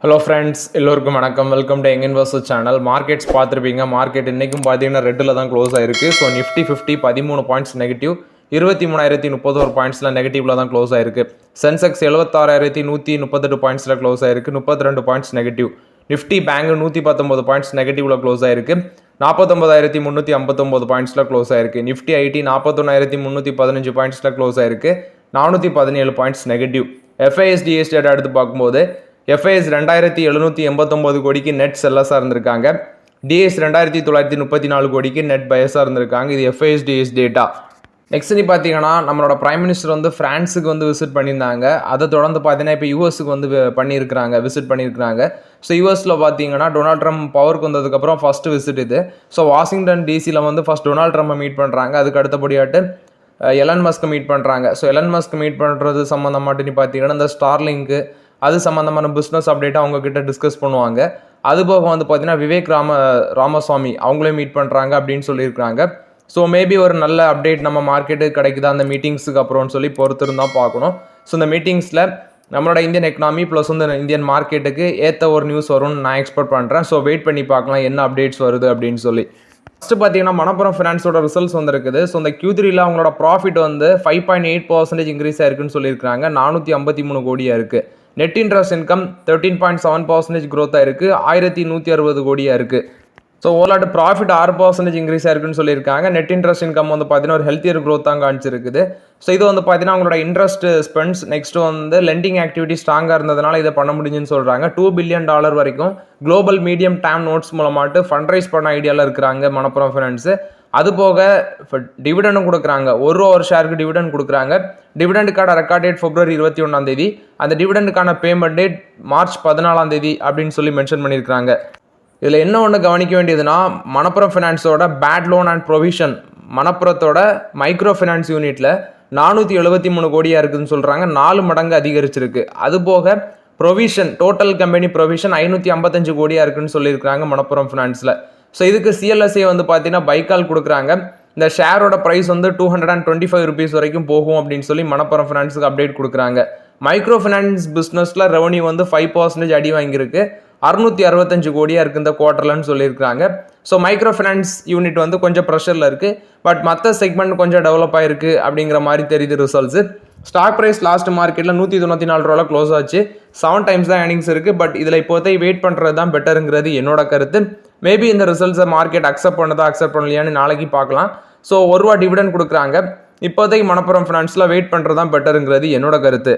Hello friends, எல்லோருக்கும் வணக்கம். Welcome to Young Investor channel. Markets பார்த்துருப்பீங்க. மார்க்கெட் இன்றைக்கும் பார்த்தீங்கன்னா ரெட்டில் தான் க்ளோஸ் ஆயிருக்கு. ஸோ நிஃப்டி 50 13 பாயிண்ட்ஸ் நெகட்டிவ், 23,031 பாயிண்ட்ஸில் நெகட்டிவ்ல தான் க்ளோஸ் ஆயிருக்கு. சென்செக்ஸ் 76,138 பாயிண்ட்ஸில் க்ளோஸ் ஆயிருக்கு, 32 points negative. Nifty bank 119 points நெகட்டிவ்ல க்ளோஸ் ஆயிருக்கு, 49,359 பாயிண்ட்ஸில் க்ளோஸ் ஆயிருக்கு. நிஃப்டி ஐடி 41,315 பாயிண்ட்ஸில் க்ளோஸ் ஆயிருக்கு, 417 பாயிண்ட்ஸ் நெகட்டிவ். எஃப்ஐஎஸ்டிஎஸ் டேட்டா எடுத்து பார்க்கும்போது எஃப்ஐஎஸ் 2,789 கோடிக்கு நெட் செல்லஸாக இருந்திருக்காங்க. டிஎஸ் 2,934 கோடிக்கு நெட் பயஸாக இருந்திருக்காங்க. இது எஃப்ஐஎஸ்டிஎஸ் டேட்டா. நெக்ஸ்ட் நீ பார்த்தீங்கன்னா நம்மளோட பிரைம் மினிஸ்டர் வந்து ஃப்ரான்ஸுக்கு வந்து விசிட் பண்ணியிருந்தாங்க. அதை தொடர்ந்து பார்த்தீங்கன்னா இப்போ யூஎஸ்க்கு வந்து விசிட் பண்ணியிருக்கிறாங்க. ஸோ யூஎஸில் பார்த்தீங்கன்னா டொனால்ட் ட்ரம்ப் பவருக்கு வந்ததுக்கப்புறம் ஃபஸ்ட்டு விசிட் இது. ஸோ வாஷிங்டன் டிசியில் வந்து ஃபஸ்ட் டொனால்ட் ட்ரம்ப்பை மீட் பண்ணுறாங்க. அதுக்கு அடுத்தபடியாட்டு எலன் மஸ்க் மீட் பண்ணுறாங்க. ஸோ எலன் மஸ்க் மீட் பண்ணுறது சம்மந்தமாட்டு நீ பார்த்தீங்கன்னா இந்த ஸ்டார்லிங்க்கு அது சம்மந்தமான பிஸ்னஸ் அப்டேட்டை அவங்கக்கிட்ட டிஸ்கஸ் பண்ணுவாங்க. அதுபோக வந்து பார்த்தீங்கன்னா விவேக் ராமசாமி அவங்களே மீட் பண்ணுறாங்க அப்படின்னு சொல்லியிருக்காங்க. ஸோ மேபி ஒரு நல்ல அப்டேட் நம்ம மார்க்கெட்டுக்கு கிடைக்குதா அந்த மீட்டிங்ஸுக்கு அப்புறம்னு சொல்லி பொறுத்திருந்தான் பார்க்கணும். ஸோ இந்த மீட்டிங்ஸில் நம்மளோட இந்தியன் எக்கனாமி ப்ளஸ் வந்து இந்தியன் மார்க்கெட்டுக்கு ஏற்ற ஒரு நியூஸ் வரும்னு நான் எக்ஸ்பெக்ட் பண்ணுறேன். ஸோ வெயிட் பண்ணி பார்க்கலாம் என்ன அப்டேட்ஸ் வருது அப்படின்னு சொல்லி. ஃபஸ்ட்டு பார்த்தீங்கன்னா மணப்புரம் ஃபினான்ஸோட ரிசல்ட்ஸ் வந்துருக்குது. ஸோ இந்த Q3 அவங்களோட ப்ராஃபிட் வந்து 5.8% இன்க்ரீஸ் ஆயிருக்குன்னு சொல்லியிருக்காங்க. 453 கோடியாக இருக்குது. நெட் இன்ட்ரெஸ்ட் இன்கம் 13.7% க்ரோத் ஆயிருக்கு, 1,160 கோடியாக இருக்குது. ஸோ ஓலாட்டு ப்ராஃபிட் 6% இன்க்ரீஸ் ஆயிருக்குன்னு சொல்லியிருக்காங்க. நெட் இன்ட்ரெஸ்ட் இன்கம் வந்து பார்த்தீங்கன்னா ஒரு ஹெல்த்தியர் க்ரோத் தான் காமிச்சிருக்குது. ஸோ இது வந்து பார்த்தீங்கன்னா அவங்களோட இன்ட்ரெஸ்ட் ஸ்பெண்ட்ஸ் நெக்ஸ்ட் வந்து லெண்டிங் ஆக்டிவிட்டி ஸ்ட்ராங்காக இருந்ததுனால இதை பண்ண முடிஞ்சுன்னு சொல்கிறாங்க. $2 பில்லியன் வரைக்கும் குளோபல் மீடியம் டேம் நோட்ஸ் மூலமாட்டு ஃபண்ட் ரைஸ் பண்ண ஐடியாவில் இருக்கிறாங்க மணப்புரம் ஃபினான்ஸு. அது போக டிவிடெண்டும் கொடுக்குறாங்க, ஒரு ஷேருக்கு டிவிடெண்ட் கொடுக்குறாங்க. டிவிடெண்டுக்கான ரெக்கார்ட் டேட் February 21 அந்த டிவிடெண்டுக்கான பேமெண்ட் டேட் March 14 அப்படின்னு சொல்லி மென்ஷன் பண்ணியிருக்காங்க. இதில் என்ன ஒன்று கவனிக்க வேண்டியதுன்னா மணப்புரம் ஃபினான்ஸோட பேட் லோன் அண்ட் ப்ரொவிஷன் மணப்புரத்தோட மைக்ரோ ஃபினான்ஸ் யூனிட்டில் 473 கோடியாக இருக்குதுன்னு சொல்கிறாங்க, 4 மடங்கு அதிகரிச்சிருக்கு. அதுபோக ப்ரொவிஷன் டோட்டல் கம்பெனி ப்ரொவிஷன் 555 கோடியாக இருக்குன்னு சொல்லியிருக்காங்க மணப்புரம் ஃபினான்ஸில். ஸோ இதுக்கு சிஎல்எஸ்ஏ வந்து பார்த்தீங்கன்னா பைக்கால் கொடுக்குறாங்க. இந்த ஷேரோட ப்ரைஸ் வந்து 225 rupees வரைக்கும் போகும் அப்படின்னு சொல்லி மணப்புரம் ஃபினான்ஸுக்கு அப்டேட் கொடுக்குறாங்க. மைக்ரோ ஃபினான்ஸ் பிஸ்னஸில் ரெவன்யூ வந்து 5% அடி வாங்கியிருக்கு, 665 கோடியாக இருக்குது இந்த குவார்ட்டர்லன்னு சொல்லியிருக்காங்க. ஸோ மைக்ரோ ஃபினான்ஸ் யூனிட் வந்து கொஞ்சம் ப்ரெஷரில் இருக்குது, பட் மற்ற செக்மெண்ட் கொஞ்சம் டெவலப் ஆகிருக்கு அப்படிங்கிற மாதிரி தெரியுது ரிசல்ட்ஸு. ஸ்டாக் ப்ரைஸ் லாஸ்ட் மார்க்கெட்டில் 194 ரூபாய் க்ளோஸ் ஆச்சு, 7 times தான் ஏர்னிங்ஸ் இருக்குது. பட் இதில் இப்போதைக்கு வெயிட் பண்ணுறது தான் பெட்டருங்கிறது என்னோட கருத்து. மேபி இந்த ரிசல்ட்ஸை மார்க்கெட் அக்செப்ட் பண்ணலையான்னு நாளைக்கு பார்க்கலாம். ஸோ $1 டிவிடெண்ட் கொடுக்குறாங்க. இப்போதைக்கு மணப்புரம் ஃபினான்ஸில் வெயிட் பண்ணுறது தான் பெட்டருங்கிறது என்னோட கருத்து.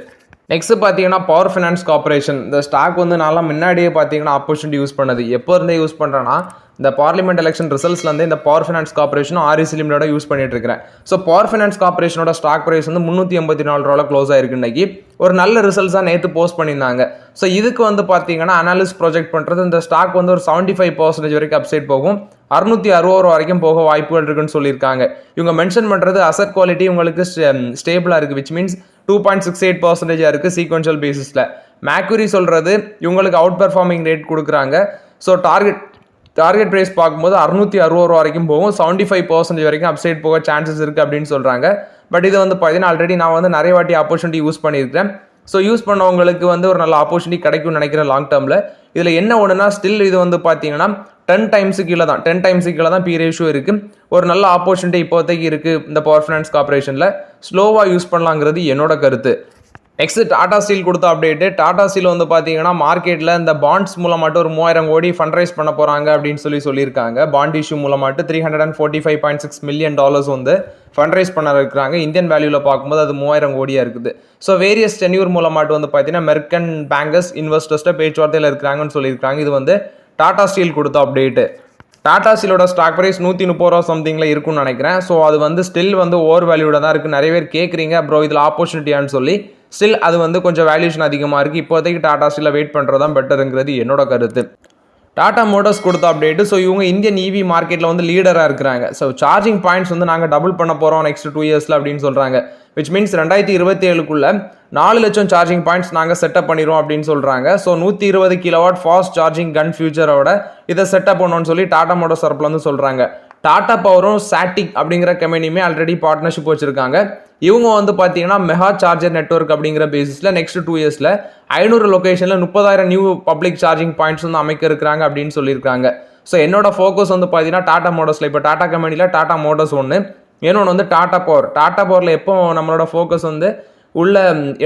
நெக்ஸ்ட் பார்த்தீங்கன்னா பவர் ஃபினான்ஸ் கார்பரேஷன். இந்த ஸ்டாக் வந்து நல்லா முன்னாடியே பார்த்தீங்கன்னா ஆப்பர்ச்சுனிட்டி யூஸ் பண்ணது. எப்போ இருந்தே யூஸ் பண்ணுறேன்னா இந்த பார்லிமெண்ட் எலெக்ஷன் ரிசல்ட்ஸ்லேருந்து இந்த பவர் ஃபினான்ஸ் கார்பரேஷனும் REC லிமிட்டோட யூஸ் பண்ணிட்டு இருக்கிறேன். ஸோ பவர் ஃபினான்ஸ் கார்பரேஷனோட ஸ்டாக் ப்ரைஸ் வந்து 384 ரூபாய் க்ளோஸ் ஆயிருக்கு. இன்னைக்கு ஒரு நல்ல ரிசல்ட்ஸாக நேற்று போஸ்ட் பண்ணியிருந்தாங்க. ஸோ இதுக்கு வந்து பார்த்தீங்கன்னா அனாலிஸ்ட் ப்ரொஜெக்ட் பண்ணுறது இந்த ஸ்டாக் வந்து ஒரு 75% வரைக்கும் அப்சைட் போகும், 660 வரைக்கும் போக வாய்ப்புகள் இருக்குன்னு சொல்லியிருக்காங்க. இவங்க மென்ஷன் பண்ணுறது அசட் குவாலிட்டி உங்களுக்கு ஸ்டேபிளாக இருக்குது, விச் மீன்ஸ் 2.68% இருக்குது சீக்வென்ஷியல் பேசிஸில். மேக்யூரி சொல்கிறது இவங்களுக்கு அவுட் பெர்ஃபார்மிங் ரேட் கொடுக்குறாங்க. ஸோ டார்கெட் ப்ரைஸ் பார்க்கும்போது 660 வரைக்கும் போகும், 75% வரைக்கும் அப்சைட் போக சான்சஸ் இருக்குது அப்படின்னு சொல்கிறாங்க. பட் இது வந்து பார்த்தீங்கன்னா ஆல்ரெடி நான் வந்து நிறைய வாட்டி ஆப்பர்ச்சுனிட்டி யூஸ் பண்ணியிருக்கேன். ஸோ யூஸ் பண்ணவங்களுக்கு வந்து ஒரு நல்ல ஆப்பர்ச்சுனிட்டி கிடைக்கும்னு நினைக்கிறேன் லாங் டேர்மில். இதில் என்ன ஒன்றுனா ஸ்டில் இது வந்து பார்த்தீங்கன்னா 10 times கீழே தான் பி ரேஷியோ இருக்குது. ஒரு நல்ல ஆப்பர்ச்சுனிட்டி இப்போதைக்கு இருக்குது இந்த பவர் ஃபினான்ஸ் கார்பரேஷனில். ஸ்லோவாக யூஸ் பண்ணலாங்கிறது என்னோட கருத்து. நெக்ஸ்ட் டாடா ஸ்டீல் கொடுத்த அப்டேட்டு. டாடா ஸ்டீல் வந்து பார்த்தீங்கன்னா மார்க்கெட்டில் இந்த பாண்ட்ஸ் மூலமாட்டு ஒரு 3000 கோடி ஃபண்ட் ரைஸ் பண்ண போகிறாங்க அப்படின்னு சொல்லியிருக்காங்க. பாண்ட் இஷ்யூ மூலமாட்டு $345.6 million வந்து ஃபண்ட் ரைஸ் பண்ண இருக்கிறாங்க. இந்தியன் வேல்யூவில் பார்க்கும்போது அது 3000 கோடியாக இருக்குது. ஸோ வேரியஸ் டென்யூர் மூலமாட்டு வந்து பார்த்தீங்கன்னா மெர்கன் பேங்கர்ஸ் இன்வெஸ்டர்ஸ்ட்டை பேச்சுவார்த்தையில் இருக்கிறாங்கன்னு சொல்லியிருக்காங்க. இது வந்து டாடா ஸ்டீல் கொடுத்த அப்டேட்டு. டாடா ஸ்டீலோட ஸ்டாக் ப்ரைஸ் 130 ரூபா சம்திங்கில் இருக்குன்னு நினைக்கிறேன். ஸோ அது வந்து ஸ்டில் வந்து ஓவர் வேல்யூட தான் இருக்குது. நிறைய பேர் கேட்குறீங்க ப்ரோ இதில் ஆப்பர்ச்சுனிட்டியான்னு சொல்லி. ஸ்டில் அது வந்து கொஞ்சம் வேல்யூஷன் அதிகமாக இருக்குது. இப்போதைக்கு டாடா ஸ்டீலில் வெயிட் பண்ணுறது தான் பெட்டருங்கிறது என்னோட கருத்து. டாடா மோட்டர்ஸ் கொடுத்த அப்டேட்டு. ஸோ இவங்க இந்தியன் EV மார்க்கெட்டில் வந்து லீடராக இருக்கிறாங்க. ஸோ சார்ஜிங் பாயிண்ட்ஸ் வந்து நாங்கள் டபுள் பண்ண போகிறோம் நெக்ஸ்ட் 2 yearsல அப்படின்னு சொல்கிறாங்க. விச் மீன்ஸ் 2027க்குள்ளே 4 லட்சம் சார்ஜிங் பாயிண்ட்ஸ் நாங்கள் செட்டப் பண்ணிடுவோம் அப்படின்னு சொல்கிறாங்க. ஸோ 120 kW ஃபாஸ்ட் சார்ஜிங் கன் ஃபியூச்சரோட இதை செட்டப் பண்ணோன்னு சொல்லி டாடா மோட்டர்ஸ் தரப்புல வந்து சொல்கிறாங்க. டாடா பவரும் சாட்டிக் அப்படிங்கிற கம்பெனியுமே ஆல்ரெடி பார்ட்னர்ஷிப் வச்சிருக்காங்க. இவங்க வந்து பார்த்தீங்கன்னா மெகா சார்ஜர் நெட்வொர்க் அப்படிங்கிற பேசிஸில் நெக்ஸ்ட் 2 இயர்ஸில் 500 லொகேஷனில் 30,000 நியூ பப்ளிக் சார்ஜிங் பாயிண்ட்ஸ் வந்து அமைக்க இருக்கிறாங்க அப்படின்னு சொல்லியிருக்காங்க. ஸோ என்னோட ஃபோக்கஸ் வந்து பார்த்தீங்கன்னா டாடா மோட்டர்ஸில், இப்போ டாடா கம்பெனியில் டாடா மோட்டர்ஸ் ஒன்று, இன்னொன்று வந்து டாடா பவர். டாடா பவரில் எப்போ நம்மளோட ஃபோக்கஸ் வந்து உள்ள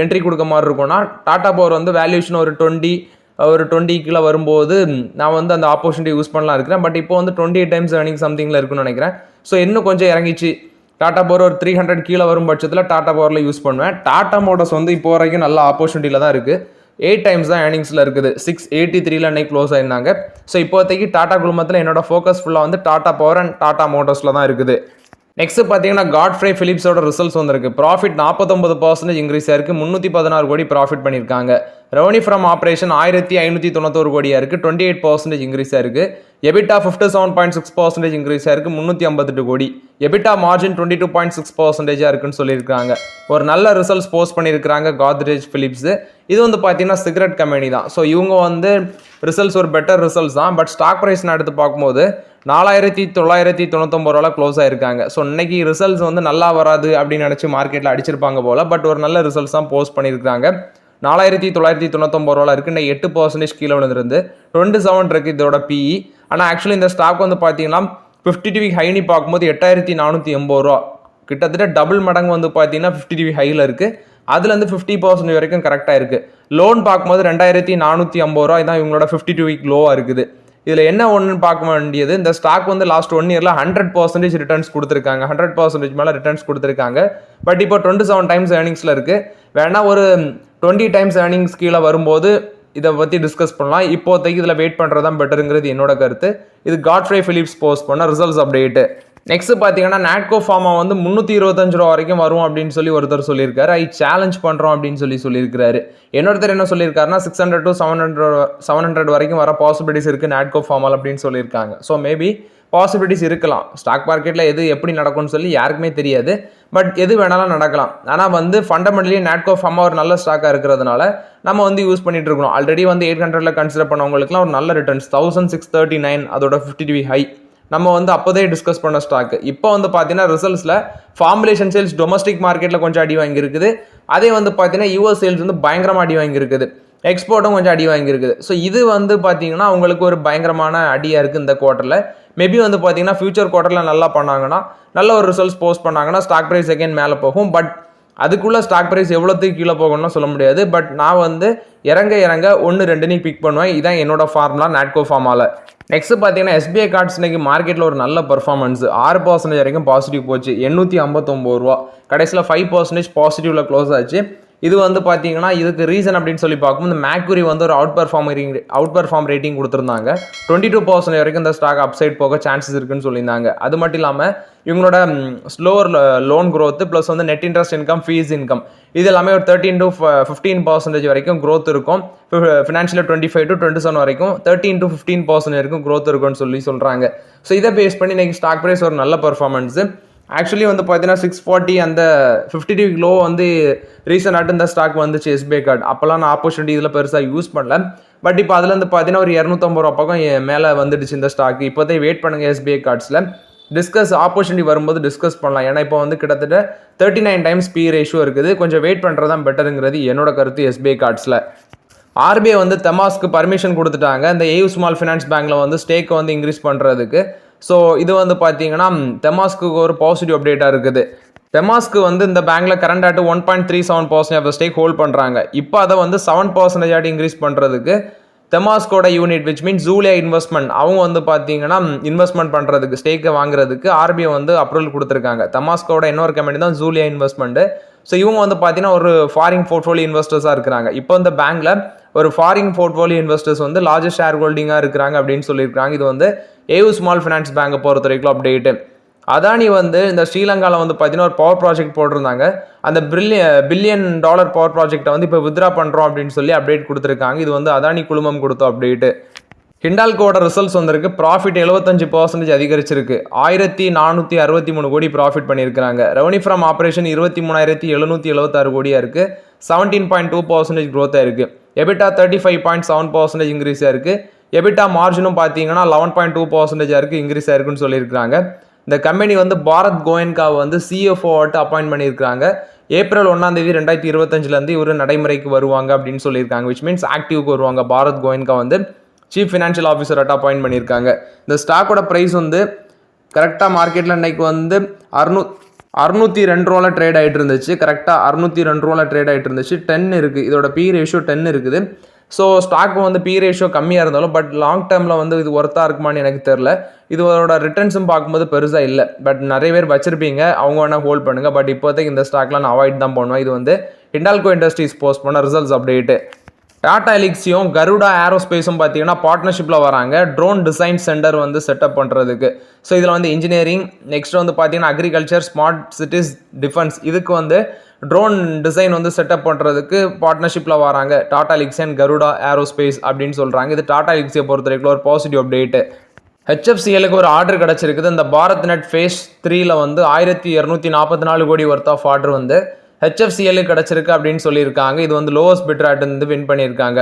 என்ட்ரி கொடுக்க மாதிரி இருக்கும்னா, டாடா பவர் வந்து வேல்யூஷன் ஒரு 20 கீழே வரும்போது நான் வந்து அந்த ஆப்பர்ச்சுனிட்டி யூஸ் பண்ணலாம் இருக்கிறேன். பட் இப்போ வந்து 28 டைம்ஸ் ஏர்னிங் சம்திங்கில் இருக்குன்னு நினைக்கிறேன். ஸோ இன்னும் கொஞ்சம் இறங்கிச்சு டாடா பவர் ஒரு 300 கீழே வரும் பட்சத்தில் டாடா பவரில் யூஸ் பண்ணுவேன். டாடா மோட்டர்ஸ் வந்து இப்போ வரைக்கும் நல்ல ஆப்பர்ச்சுனிட்டியில் தான் இருக்குது. 8 டைம்ஸ் தான் ஏர்னிங்ஸில் இருக்குது. 683 அன்னைக்கு க்ளோஸ் ஆயிருந்தாங்க. ஸோ இப்போதைக்கு டாடா குழுமத்தில் என்னோட ஃபோக்கஸ் ஃபுல்லாக வந்து டாடா பவர் அண்ட் டாடா மோட்டர்ஸில் தான் இருக்குது. நெக்ஸ்ட் பார்த்தீங்கன்னா காட்ஃப்ரே ஃபிலிப்ஸோட ரிசல்ட்ஸ் வந்திருக்கு. ப்ராஃபிட் 49% இன்க்ரீஸ் ஆயிருக்கு. 316 கோடி ப்ராஃபிட் பண்ணியிருக்காங்க. ரெவன்யூ ஃப்ரம் ஆப்ரேஷன் 1591 கோடியாக இருக்குது. 28% இன்க்ரீஸ் ஆயிருக்கு. எபிட்டா 57.6% இன்க்ரீஸ் ஆயிருக்கு. 358 கோடி. எபிட்டா மார்ஜின் 22.6% இருக்குன்னு சொல்லியிருக்காங்க. ஒரு நல்ல ரிசல்ட்ஸ் போஸ்ட் பண்ணியிருக்காங்க காத்ரேஜ் ஃபிலிப்ஸ். இது வந்து பார்த்தீங்கன்னா சிகரெட் கம்பெனி தான். ஸோ இவங்க வந்து ரிசல்ட்ஸ் ஒரு பெட்டர் ரிசல்ட்ஸ் தான். பட் ஸ்டாக் ப்ரைஸ் எடுத்து பார்க்கும்போது 4,999 ரூபாய் க்ளோஸ் ஆயிருக்காங்க. ஸோ இன்னைக்கு ரிசல்ட்ஸ் வந்து நல்லா வராது அப்படின்னு நினச்சி மார்க்கெட்டில் அடிச்சிருப்பாங்க போல. பட் ஒரு நல்ல ரிசல்ட்ஸ் தான் போஸ்ட் பண்ணியிருக்காங்க. 4,999 ரூபாய் இருக்கு. இன்னைக்கு 8% கீழே விழுந்திருந்து 27 இருக்கு இதோட பிஇ. ஆனால் ஆக்சுவலி இந்த ஸ்டாக் வந்து பார்த்தீங்கன்னா 52 வீக் ஹைனி பார்க்கும்போது 8,480 ரூபா, கிட்டத்தட்ட டபுள் மடங்கு வந்து பார்த்தீங்கன்னா 52 வீக் ஹையில் இருக்குது. அதுலேருந்து 50% வரைக்கும் கரெக்டாக இருக்குது. லோன் பார்க்கும்போது 2,450 ரூபா தான் இவங்களோட 52 வீக் லோவாக இருக்குது. இதில் என்ன ஒன்றுன்னு பார்க்க வேண்டியது, இந்த ஸ்டாக் வந்து லாஸ்ட் 1 இயரில் 100% ரிட்டர்ன்ஸ் கொடுத்துருக்காங்க. 100% மேலே ரிட்டர்ன்ஸ் கொடுத்துருக்காங்க. பட் இப்போ 27 டைம்ஸ் ஏர்னிங்ஸில் இருக்குது. வேணா ஒரு 20 டைம்ஸ் ஏர்னிங்ஸ் கீழே வரும்போது இதை பற்றி டிஸ்கஸ் பண்ணலாம். இப்போதைக்கு இதில் வெயிட் பண்ணுறது தான் பெட்டருங்கிறது என்னோட கருத்து. இது காட்ஃப்ரே ஃபிலிப்ஸ் போஸ்ட் பண்ண ரிசல்ட்ஸ் அப்டேட்டு. நெக்ஸ்ட் பார்த்தீங்கன்னா நாட்கோ ஃபார்மா வந்து 325 ரூபா வரைக்கும் வரும் அப்படின்னு சொல்லி ஒருத்தர் சொல்லியிருக்காரு. சேலஞ்ச் பண்ணுறோம் அப்படின்னு சொல்லியிருக்காரு. இன்னொருத்தர் என்ன சொல்லியிருக்காருன்னா 600 to 700 வரைக்கும் வர பாசிபிலிட்டிஸ் இருக்குது நாட்கோ ஃபார்மால் அப்படின்னு சொல்லியிருக்காங்க. ஸோ மேபி பாசிபிலிட்டிஸ் இருக்கலாம். ஸ்டாக் மார்க்கெட்டில் எது எப்படி நடக்கும்னு சொல்லி யாருக்குமே தெரியாது. பட் எது வேணாலும் நடக்கலாம். ஆனால் வந்து ஃபண்டமெண்டலி நாட்கோ ஃபார்மா ஒரு நல்ல ஸ்டாக்காக இருக்கிறதுனால நம்ம வந்து யூஸ் பண்ணிட்டு இருக்கணும். ஆல்ரெடி வந்து 800 கன்சிடர் பண்ணவங்களுக்குலாம் ஒரு நல்ல ரிட்டர்ன்ஸ் 1639 அதோட 52 ஹை நம்ம வந்து அப்போதே டிஸ்கஸ் பண்ண ஸ்டாக். இப்போ வந்து பார்த்தீங்கன்னா ரிசல்ட்ஸில் ஃபார்முலேஷன் சேல்ஸ் டொமஸ்டிக் மார்க்கெட்டில் கொஞ்சம் அடி வாங்கியிருக்குது. அதே வந்து பார்த்தீங்கன்னா யூஎஸ் சேல்ஸ் வந்து பயங்கரமாக அடி வாங்கியிருக்குது. எக்ஸ்போர்ட்டும் கொஞ்சம் அடி வாங்கியிருக்குது. ஸோ இது வந்து பார்த்தீங்கன்னா உங்களுக்கு ஒரு பயங்கரமான அடியாக இருக்குது இந்த குவார்ட்டரில். மேபி வந்து பார்த்தீங்கன்னா ஃபியூச்சர் குவார்ட்டரில் நல்லா பண்ணாங்கன்னா, நல்ல ஒரு ரிசல்ட்ஸ் போஸ்ட் பண்ணாங்கன்னா ஸ்டாக் ப்ரைஸ் செகண்ட் மேலே போகும். பட் அதுக்குள்ளே ஸ்டாக் ப்ரைஸ் எவ்வளோத்துக்கு கீழே போகணும்னு சொல்ல முடியாது. பட் நான் வந்து இறங்க 1-2 பிக் பண்ணுவேன். இதுதான் என்னோட ஃபார்முலா நாட்கோ ஃபார்மாவில். நெக்ஸ்ட் பார்த்தீங்கன்னா எஸ்பிஐ கார்ட்ஸ் இன்னைக்கு மார்க்கெட்டில் ஒரு நல்ல பர்ஃபார்மன்ஸ் 6% வரைக்கும் பாசிட்டிவ் போச்சு. 859 ரூபா. கடைசியில் 5% பாசிட்டிவ்ல க்ளோஸ் ஆச்சு. இது வந்து பார்த்தீங்கன்னா இதுக்கு ரீசன் அப்படின்னு சொல்லி பார்க்கும்போது மேக்யூரி வந்து ஒரு அவுட் பர்ஃபார்ம் ரேட்டிங் கொடுத்துருந்தாங்க. 22% வரைக்கும் இந்த ஸ்டாக் அப்சைட் போக சான்சஸ் இருக்குன்னு சொல்லியிருந்தாங்க. அது மட்டும் இல்லாமல் இவங்களோட ஸ்லோவர் லோன் க்ரோத் ப்ளஸ் வந்து net interest income, fees income இது எல்லாமே ஒரு 13 to 15% வரைக்கும் க்ரோத் இருக்கும். ஃபினான்ஷியல் 25 to 27 வரைக்கும் 13 to 15% வரைக்கும் க்ரோத் இருக்கும்னு சொல்கிறாங்க. ஸோ இதை பேஸ் பண்ணி இன்னைக்கு ஸ்டாக் ப்ரைஸ் ஒரு நல்ல பர்ஃபார்மன்ஸு. ஆக்சுவலி வந்து பார்த்தீங்கன்னா 640 அந்த 52 வீக் லோ வந்து ரீசெண்டாக இந்த ஸ்டாக் வந்துச்சு எஸ்பிஐ கார்டு. அப்போல்லாம் நான் ஆப்பர்ச்சுனிட்டி இதில் பெருசாக யூஸ் பண்ணல. பட் இப்போ அதுலேருந்து பார்த்தீங்கன்னா ஒரு 250 ரூபா பக்கம் மேலே வந்துடுச்சு இந்த ஸ்டாக். இப்போதே வெயிட் பண்ணுங்கள் எஸ்பிஐ கார்ட்ஸில் டிஸ்கஸ் ஆப்பர்ச்சுனிட்டி வரும்போது டிஸ்கஸ் பண்ணலாம். ஏன்னா இப்போ வந்து கிட்டத்தட்ட 39 டைம்ஸ் பி ரேஷியோ இருக்குது. கொஞ்சம் வெயிட் பண்ணுறது தான் பெட்டருங்கிறது என்னோட கருத்து எஸ்பிஐ கார்ட்ஸில். ஆர்பிஐ வந்து தெமாஸ்க்கு பர்மிஷன் கொடுத்துட்டாங்க இந்த ஏயு ஸ்மால் ஃபினான்ஸ் பேங்க்கில் வந்து ஸ்டேக்கை வந்து இன்க்ரீஸ் பண்ணுறதுக்கு. ஸோ இது வந்து பார்த்தீங்கன்னா தெமாஸ்க்கு ஒரு பாசிட்டிவ் அப்டேட்டாக இருக்குது. தெமாஸ்க்கு வந்து இந்த பேங்க்கில் கரண்ட் ஆட்டு 1.37% ஆஃப் ஸ்டேக் ஹோல்ட் பண்ணுறாங்க. இப்போ அதை வந்து 7% ஆட்டி இன்க்ரீஸ் பண்ணுறதுக்கு தெமாஸ்கோட unit which means Julia investment அவங்க வந்து பார்த்தீங்கன்னா இன்வெஸ்ட்மெண்ட் பண்ணுறதுக்கு ஸ்டேக்கை வாங்குறதுக்கு ஆர்பிஐ வந்து அப்ரூவல் கொடுத்துருக்காங்க. தெமாஸ்கோட இன்னொரு கம்பெனி தான் ஜூலியா இன்வெஸ்ட்மெண்ட்டு. ஸோ இவங்க வந்து பார்த்தீங்கன்னா ஒரு ஃபாரின் போர்ட்ஃபோலியோ இன்வெஸ்டர்ஸாக இருக்கிறாங்க. இப்போ இந்த பேங்க்கில் ஒரு ஃபாரின் போர்ட்ஃபோலியோ இன்வெஸ்டர்ஸ் வந்து லார்ஜஸ்ட் ஷேர் ஹோல்டிங்காக இருக்கிறாங்க அப்படின்னு சொல்லியிருக்காங்க. இது வந்து ஏயு ஸ்மால் ஃபினான்ஸ் பேங்கை பொறுத்த வரைக்கும் அப்டேட்டு. அதானி வந்து இந்த ஸ்ரீலங்காவில் வந்து பார்த்தீங்கன்னா ஒரு பவர் ப்ராஜெக்ட் போட்டிருந்தாங்க. அந்த பில்லியன் டாலர் பவர் ப்ராஜெக்டை வந்து இப்போ வித்ரா பண்ணுறோம் அப்படின்னு சொல்லி அப்டேட் கொடுத்துருக்காங்க. இது வந்து அதானி குழுமம் கொடுத்த அப்டேட்டு. ஹிண்டால்கோட ரிசல்ட்ஸ் வந்திருக்கு. ப்ராஃபிட் 75% அதிகரிச்சிருக்கு. 1463 கோடி ப்ராஃபிட் பண்ணியிருக்காங்க. ரெவன்யூ ஃப்ரம் ஆப்ரேஷன் 23,776 கோடியாக இருக்குது. 17.2% க்ரோத்தாக இருக்குது. எபிட்டா 35.7% இன்க்ரீஸாக இருக்குது. எபிட்டா மார்ஜினும் பார்த்தீங்கன்னா 11.2% இருக்குது இன்க்ரீஸ் ஆயிருக்குன்னு சொல்லியிருக்காங்க. இந்த கம்பெனி வந்து பாரத் கோயன்காவை வந்து சிஎஃப்ஓ ஆட்டு அப்பாயின்ட் பண்ணியிருக்காங்க. ஏப்ரல் 1 2025 இவர் நடைமுறைக்கு வருவாங்க அப்படின்னு சொல்லியிருக்காங்க. விச் மீன்ஸ் ஆக்டிவ்க்கு வருவாங்க. பாரத் கோயன்கா வந்து சீஃப் ஃபினான்ஷியல் ஆஃபீஸர் ஆட்டு அப்பாயின்ட் பண்ணியிருக்காங்க. இந்த ஸ்டாக்கோட ப்ரைஸ் வந்து கரெக்டாக மார்க்கெட்டில் இன்னைக்கு வந்து 602 ரூபாவில் ட்ரேட் ஆகிட்டு இருந்துச்சு. கரெக்டாக 602 ரூபாவில் ட்ரேட் ஆகிட்டு இருந்துச்சு. 10 இருக்குது. இதோட பி ரேஷியோ 10 இருக்குது. ஸோ ஸ்டாக் வந்து பி ரேஷியோ கம்மியாக இருந்தாலும் பட் லாங் டேர்மில் வந்து இது ஒர்த்தாக இருக்குமான்னு எனக்கு தெரில. இதோட ரிட்டர்ன்ஸும் பார்க்கும்போது பெருசாக இல்லை. பட் நிறைய பேர் வச்சிருப்பீங்க, அவங்க வேணால் ஹோல்ட் பண்ணுங்கள். பட் இப்போதைக்கு இந்த ஸ்டாக்லாம் நான் அவாய்ட் தான் பண்ணுவேன். இது வந்து ஹிண்டால்கோ இண்டஸ்ட்ரீஸ் போஸ்ட் பண்ண ரிசல்ட்ஸ் அப்டேட்டு. டாடா எலிக்ஸியும் கருடா ஏரோஸ்பேஸும் பார்த்தீங்கன்னா பார்ட்னர்ஷிப்பில் வராங்க ட்ரோன் டிசைன் சென்டர் வந்து செட்டப் பண்ணுறதுக்கு. ஸோ இதில் வந்து இன்ஜினியரிங், நெக்ஸ்ட் வந்து பார்த்தீங்கன்னா அக்ரிகல்ச்சர், ஸ்மார்ட் சிட்டிஸ், டிஃபென்ஸ், இதுக்கு வந்து ட்ரோன் டிசைன் வந்து செட்டப் பண்ணுறதுக்கு பார்ட்னர்ஷிப்பில் வராங்க டாடா எலிக்ஸ் அண்ட் கருடா ஏரோஸ்பேஸ் அப்படின்னு சொல்கிறாங்க. இது டாடா எலிக்ஸியை பொறுத்த வரைக்கும் ஒரு பாசிட்டிவ் அப்டேட்டு. ஹெச்எஃப்சிஎலுக்கு ஒரு ஆர்டர் கிடச்சிருக்குது. இந்த பாரத் நெட் ஃபேஸ் 3ல் வந்து 1244 கோடி ஒர்த் ஆஃப் ஆர்டர் வந்து ஹெச்எஃப்சிஎலுக்கு கிடச்சிருக்கு அப்படின்னு சொல்லியிருக்காங்க. இது வந்து லோவஸ்ட் பிட் ரேட் வந்து வின் பண்ணியிருக்காங்க.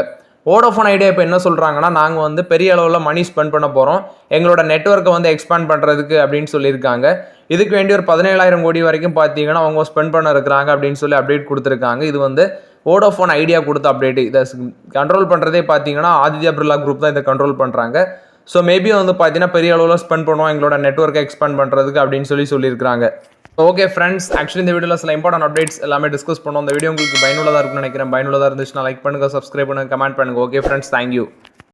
வோடோஃபோன் ஐடியா இப்போ என்ன சொல்கிறாங்கன்னா, நாங்கள் வந்து பெரிய அளவில் மணி ஸ்பெண்ட் பண்ண போகிறோம் எங்களோட நெட்வொர்க்கை வந்து எக்ஸ்பேண்ட் பண்ணுறதுக்கு அப்படின்னு சொல்லியிருக்காங்க. இதுக்கு வேண்டி ஒரு 17,000 கோடி வரைக்கும் பார்த்தீங்கன்னா அவங்க ஸ்பெண்ட் பண்ண இருக்கிறாங்க அப்படின்னு சொல்லி அப்டேட் கொடுத்துருக்காங்க. இது வந்து வோடோஃபோன் ஐடியா கொடுத்த அப்டேட். இதை கண்ட்ரோல் பண்ணுறதே பார்த்தீங்கன்னா ஆதித்யா பிர்லா குரூப் தான் இதை கண்ட்ரோல் பண்ணுறாங்க. ஸோ மேபி வந்து பார்த்தீங்கன்னா பெரிய அளவில் ஸ்பெண்ட் பண்ணுவோம் எங்களோட நெட்வொர்க்கை எக்ஸ்பேண்ட் பண்ணுறதுக்கு அப்படின்னு சொல்லியிருக்காங்க. ஓகே ஃப்ரெண்ட்ஸ், ஆக்சுவலி இந்த வீடியோவில் சில இம்பார்ட்டன்ட் அப்டேட்ஸ் எல்லாமே டிஸ்கஸ் பண்ணோம். இந்த வீடியோ உங்களுக்கு பயனுள்ளதாக இருக்குன்னு நினைக்கிறேன். பயனுள்ளதாக இருந்துச்சுன்னா லைக் பண்ணுங்கள், சப்ஸ்கிரைப் பண்ணுங்கள், கமெண்ட் பண்ணுங்கள். Okay friends, thank you.